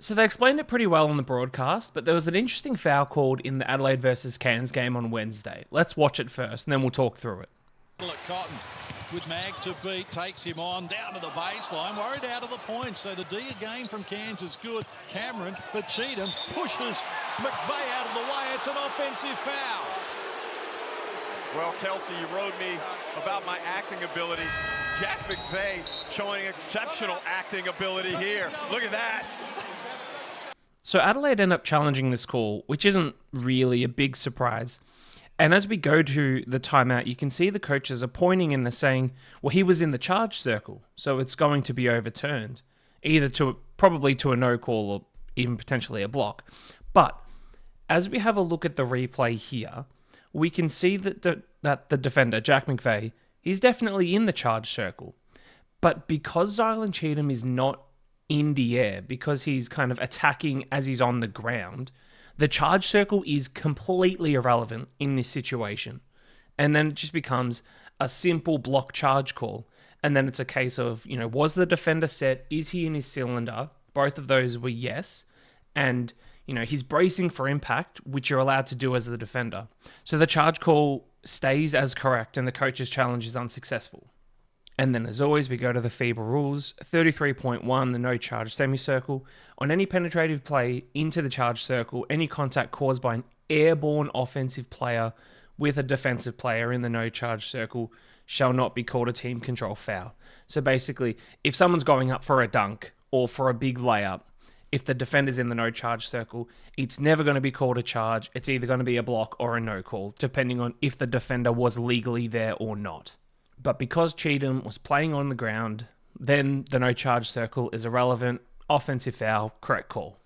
So they explained it pretty well on the broadcast, but there was an interesting foul called in the Adelaide versus Cairns game on Wednesday. Let's watch it first, and then we'll talk through it. Cotton with Mag to beat, takes him on, down to the baseline, worried out of the point. So the D again from Cairns is good. Cameron, but Cheatham pushes McVeigh out of the way. It's an offensive foul. Well, Kelsey, you wrote me about my acting ability. Jack McVeigh showing exceptional acting ability here. Look at that. So Adelaide end up challenging this call, which isn't really a big surprise. And as we go to the timeout, you can see the coaches are pointing and they're saying, well, he was in the charge circle, so it's going to be overturned, either to probably to a no call or even potentially a block. But as we have a look at the replay here, we can see that the defender, Jack McVeigh, he's definitely in the charge circle. But because Zylan Cheatham is not in the air, because he's kind of attacking as he's on the ground, the charge circle is completely irrelevant in this situation. And then it just becomes a simple block charge call. And then it's a case of, was the defender set? Is he in his cylinder? Both of those were yes. And, he's bracing for impact, which you're allowed to do as the defender. So the charge call stays as correct and the coach's challenge is unsuccessful. And then, as always, we go to the FIBA rules. 33.1, the no charge semicircle. On any penetrative play into the charge circle, any contact caused by an airborne offensive player with a defensive player in the no charge circle shall not be called a team control foul. So basically, if someone's going up for a dunk or for a big layup, if the defender's in the no charge circle, it's never going to be called a charge. It's either going to be a block or a no call, depending on if the defender was legally there or not. But because Cheatham was playing on the ground, then the no charge circle is irrelevant. Offensive foul, correct call.